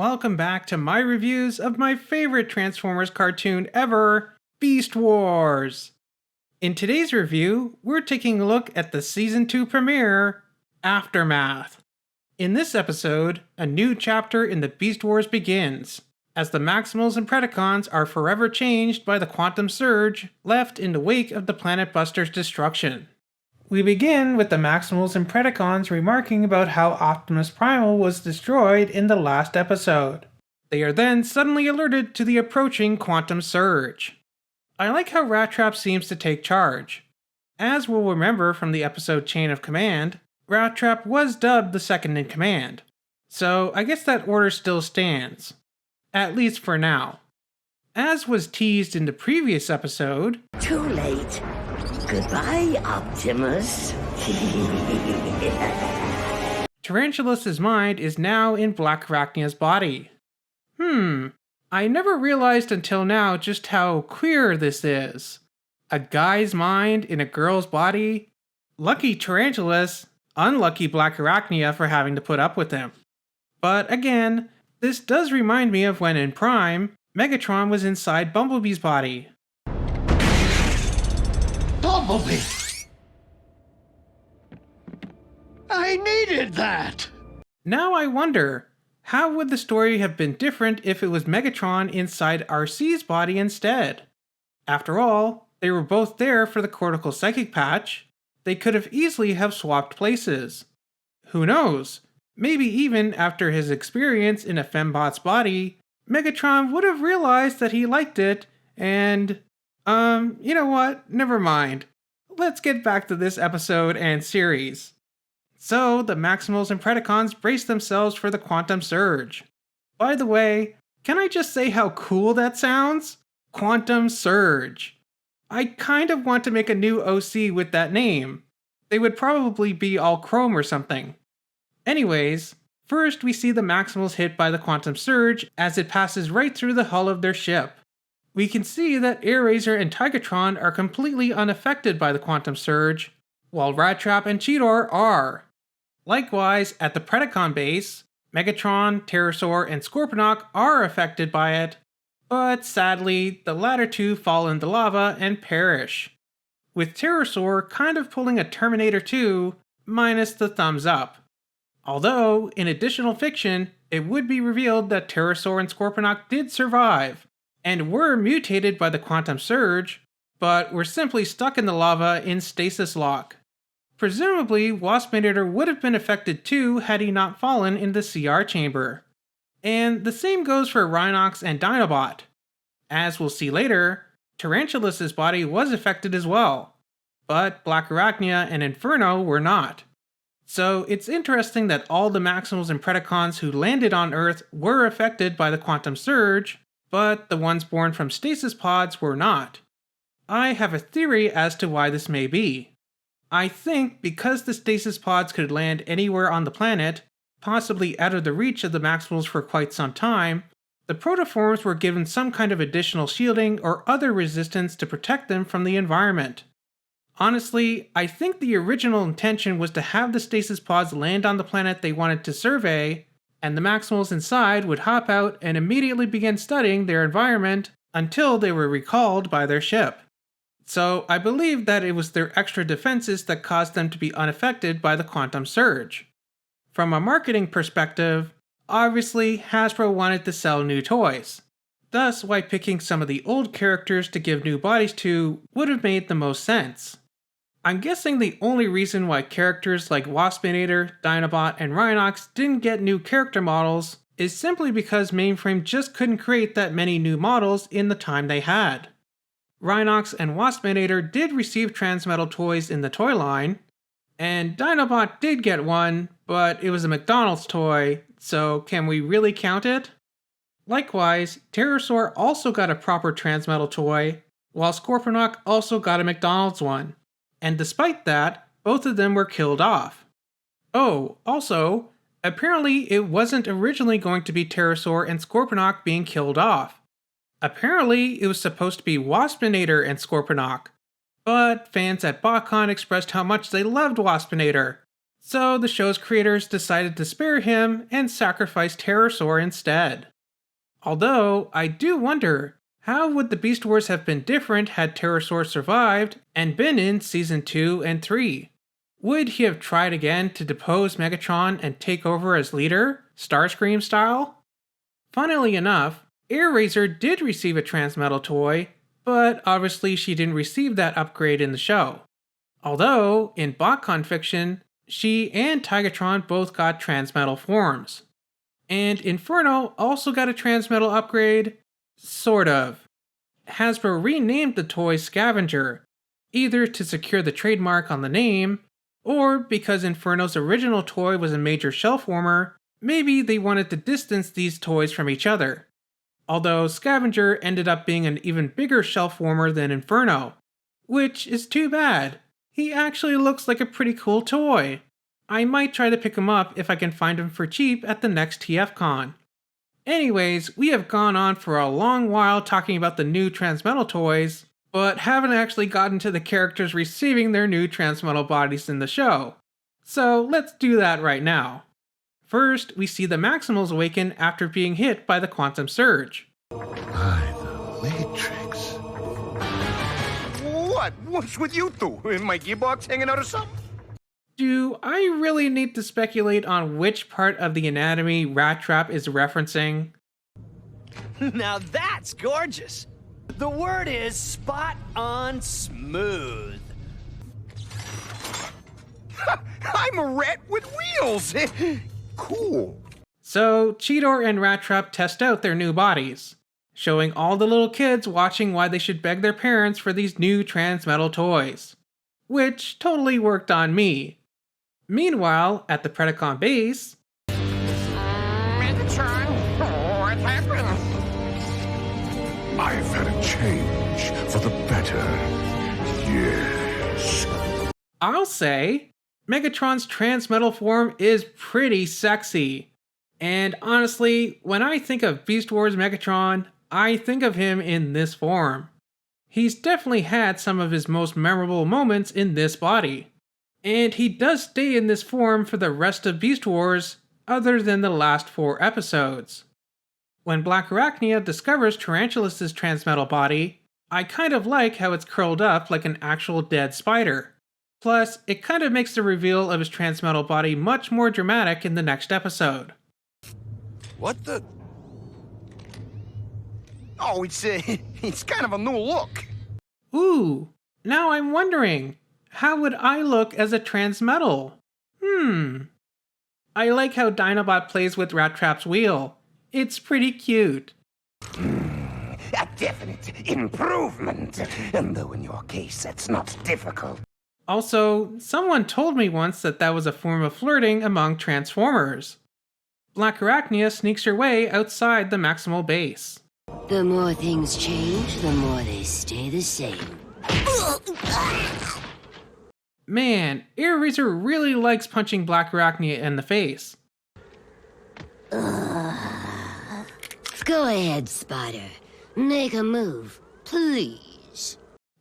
Welcome back to my reviews of my favorite Transformers cartoon ever, Beast Wars. In today's review, we're taking a look at the Season 2 premiere, Aftermath. In this episode, a new chapter in the Beast Wars begins, as the Maximals and Predacons are forever changed by the quantum surge left in the wake of the Planet Buster's destruction. We begin with the Maximals and Predacons remarking about how Optimus Primal was destroyed in the last episode. They are then suddenly alerted to the approaching quantum surge. I like how Rat Trap seems to take charge. As we'll remember from the episode Chain of Command, Rat Trap was dubbed the second in command. So I guess that order still stands. At least for now. As was teased in the previous episode... Too late. Goodbye, Optimus. Tarantulas' mind is now in Black Arachnia's body. I never realized until now just how queer this is. A guy's mind in a girl's body? Lucky Tarantulas, unlucky Black Arachnia for having to put up with him. But again, this does remind me of when in Prime, Megatron was inside Bumblebee's body. Bumblebee! I needed that! Now I wonder, how would the story have been different if it was Megatron inside RC's body instead? After all, they were both there for the cortical psychic patch. They could have easily have swapped places. Who knows? Maybe even after his experience in a fembot's body, Megatron would have realized that he liked it and... you know what? Never mind. Let's get back to this episode and series. So, the Maximals and Predacons brace themselves for the quantum surge. By the way, can I just say how cool that sounds? Quantum surge. I kind of want to make a new OC with that name. They would probably be all chrome or something. Anyways, first we see the Maximals hit by the quantum surge as it passes right through the hull of their ship. We can see that Airazor and Tigatron are completely unaffected by the quantum surge, while Rat Trap and Cheetor are. Likewise, at the Predacon base, Megatron, Pterosaur, and Scorponok are affected by it, but sadly, the latter two fall in the lava and perish, with Pterosaur kind of pulling a Terminator 2, minus the thumbs up. Although, in additional fiction, it would be revealed that Pterosaur and Scorponok did survive, and were mutated by the quantum surge, but were simply stuck in the lava in stasis lock. Presumably, Waspinator would have been affected too had he not fallen in the CR chamber. And the same goes for Rhinox and Dinobot. As we'll see later, Tarantulas' body was affected as well, but Black Arachnia and Inferno were not. So it's interesting that all the Maximals and Predacons who landed on Earth were affected by the quantum surge, but the ones born from stasis pods were not. I have a theory as to why this may be. I think because the stasis pods could land anywhere on the planet, possibly out of the reach of the Maximals for quite some time, the protoforms were given some kind of additional shielding or other resistance to protect them from the environment. Honestly, I think the original intention was to have the stasis pods land on the planet they wanted to survey, and the Maximals inside would hop out and immediately begin studying their environment until they were recalled by their ship. So I believe that it was their extra defenses that caused them to be unaffected by the quantum surge. From a marketing perspective, obviously Hasbro wanted to sell new toys. Thus why picking some of the old characters to give new bodies to would have made the most sense. I'm guessing the only reason why characters like Waspinator, Dinobot, and Rhinox didn't get new character models is simply because Mainframe just couldn't create that many new models in the time they had. Rhinox and Waspinator did receive Transmetal toys in the toy line, and Dinobot did get one, but it was a McDonald's toy, so can we really count it? Likewise, Pterosaur also got a proper Transmetal toy, while Scorponok also got a McDonald's one. And despite that, both of them were killed off. Oh, also, apparently it wasn't originally going to be Pterosaur and Scorponok being killed off. Apparently it was supposed to be Waspinator and Scorponok, but fans at BotCon expressed how much they loved Waspinator, So the show's creators decided to spare him and sacrifice Pterosaur instead. Although, I do wonder, how would the Beast Wars have been different had Pterosaur survived and been in Season 2 and 3? Would he have tried again to depose Megatron and take over as leader, Starscream style? Funnily enough, Airazor did receive a Transmetal toy, but obviously she didn't receive that upgrade in the show. Although, in BotCon fiction, she and Tigatron both got Transmetal forms. And Inferno also got a Transmetal upgrade, sort of. Hasbro renamed the toy Scavenger, either to secure the trademark on the name, or because Inferno's original toy was a major shelf warmer, maybe they wanted to distance these toys from each other. Although Scavenger ended up being an even bigger shelf warmer than Inferno, which is too bad. He actually looks like a pretty cool toy. I might try to pick him up if I can find him for cheap at the next TFCon. Anyways, we have gone on for a long while talking about the new Transmetal toys, but haven't actually gotten to the characters receiving their new Transmetal bodies in the show. So let's do that right now. First, we see the Maximals awaken after being hit by the Quantum Surge. By the Matrix. What's with you two? In my gearbox hanging out or something? Do I really need to speculate on which part of the anatomy Rat Trap is referencing? Now that's gorgeous. The word is spot on smooth. I'm a rat with wheels! Cool. So, Cheetor and Rat Trap test out their new bodies, showing all the little kids watching why they should beg their parents for these new Transmetal toys. Which totally worked on me. Meanwhile, at the Predacon base... Megatron, what happened? I've had a change for the better. Yes. I'll say, Megatron's Transmetal form is pretty sexy. And honestly, when I think of Beast Wars Megatron, I think of him in this form. He's definitely had some of his most memorable moments in this body. And he does stay in this form for the rest of Beast Wars, other than the last 4 episodes. When Black Arachnia discovers Tarantulas' Transmetal body, I kind of like how it's curled up like an actual dead spider. Plus, it kind of makes the reveal of his Transmetal body much more dramatic in the next episode. What the? Oh, it's kind of a new look. Ooh, now I'm wondering, how would I look as a Transmetal? I like how Dinobot plays with Rat Trap's wheel. It's pretty cute. A definite improvement. And though in your case that's not difficult. Also, someone told me once that was a form of flirting among Transformers. Black Arachnia sneaks her way outside the Maximal base. The more things change, the more they stay the same. Man, Airazor really likes punching Black Arachnia in the face. Go ahead, Spider. Make a move, please.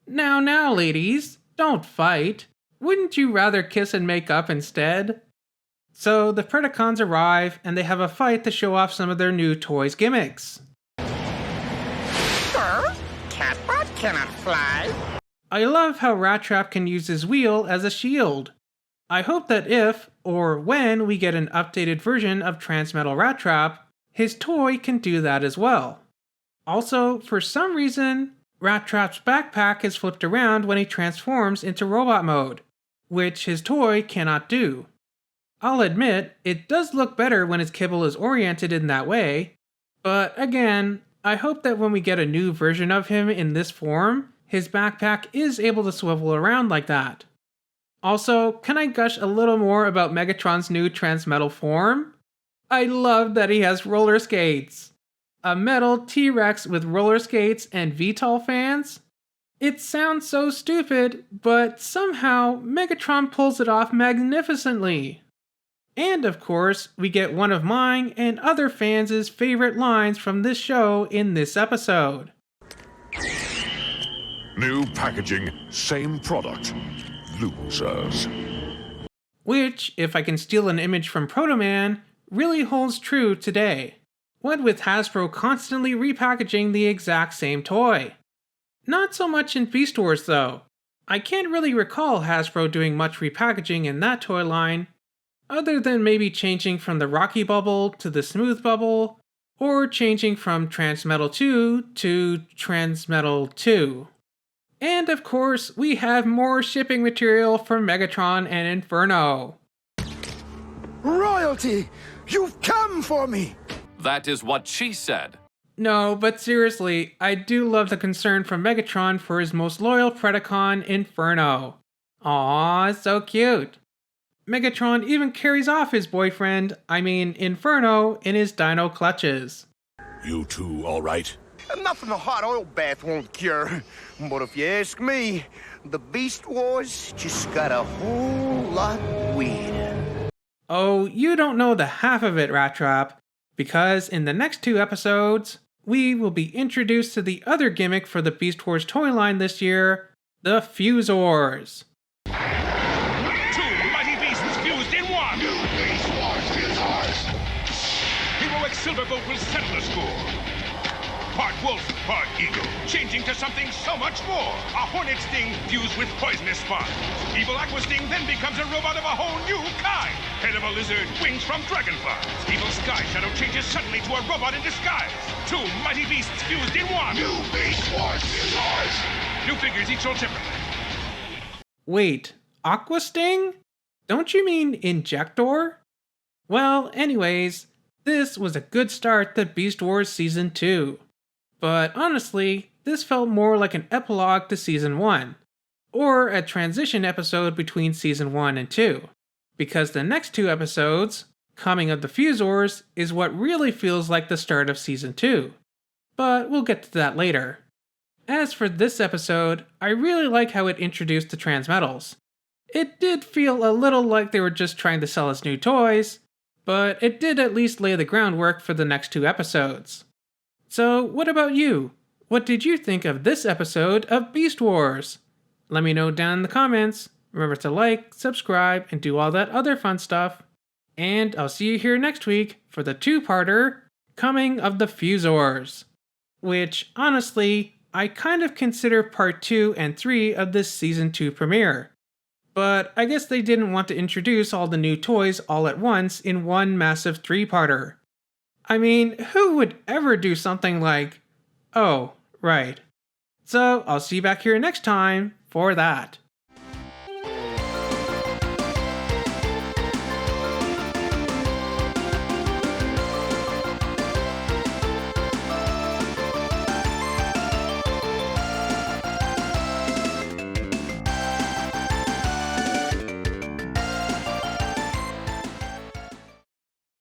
Now, ladies, don't fight. Wouldn't you rather kiss and make up instead? So the Predacons arrive, and they have a fight to show off some of their new toys gimmicks. Sir, Catbot cannot fly. I love how Rat Trap can use his wheel as a shield. I hope that if, or when, we get an updated version of Transmetal Rat Trap, his toy can do that as well. Also, for some reason, Rat Trap's backpack is flipped around when he transforms into robot mode, which his toy cannot do. I'll admit, it does look better when his kibble is oriented in that way, but again, I hope that when we get a new version of him in this form, his backpack is able to swivel around like that. Also, can I gush a little more about Megatron's new Transmetal form? I love that he has roller skates. A metal T-Rex with roller skates and VTOL fans? It sounds so stupid, but somehow Megatron pulls it off magnificently. And of course, we get one of mine and other fans' favorite lines from this show in this episode. New packaging, same product. Losers. which, if I can steal an image from Proto Man, really holds true today. What with Hasbro constantly repackaging the exact same toy. Not so much in Beast Wars though. I can't really recall Hasbro doing much repackaging in that toy line, other than maybe changing from the Rocky Bubble to the Smooth Bubble, or changing from Transmetal 2 to Transmetal 2. And of course, we have more shipping material for Megatron and Inferno. Royalty! You've come for me! That is what she said. No, but seriously, I do love the concern from Megatron for his most loyal Predacon, Inferno. Aww, so cute. Megatron even carries off his boyfriend, Inferno, in his dino clutches. You two all right? Nothing a hot oil bath won't cure. But if you ask me, the Beast Wars just got a whole lot weirder. Oh, you don't know the half of it, Rat Trap, because in the next 2 episodes, we will be introduced to the other gimmick for the Beast Wars toy line this year, the Fusors. Two mighty beasts fused in one! New Beast Wars Fusors! Heroic Silverbolt will settle the score. Part wolf, part eagle, changing to something so much more. A hornet sting fused with poisonous spines. Evil Aqua Sting then becomes a robot of a whole new kind. Head of a lizard, wings from dragonflies. Evil Sky Shadow changes suddenly to a robot in disguise. Two mighty beasts fused in one. New Beast Wars Fusors! New figures each sold separately. Wait, Aqua Sting? Don't you mean Injector? Well, anyways, this was a good start to Beast Wars Season 2. But honestly, this felt more like an epilogue to Season 1, or a transition episode between Season 1 and 2, because the next 2 episodes, Coming of the Fusors, is what really feels like the start of Season 2. But we'll get to that later. As for this episode, I really like how it introduced the Transmetals. It did feel a little like they were just trying to sell us new toys, but it did at least lay the groundwork for the next 2 episodes. So, what about you? What did you think of this episode of Beast Wars? Let me know down in the comments. Remember to like, subscribe, and do all that other fun stuff. And I'll see you here next week for the 2-parter, Coming of the Fusors. Which, honestly, I kind of consider part 2 and 3 of this Season 2 premiere. But I guess they didn't want to introduce all the new toys all at once in one massive 3-parter. Who would ever do something like, oh, right. So I'll see you back here next time for that.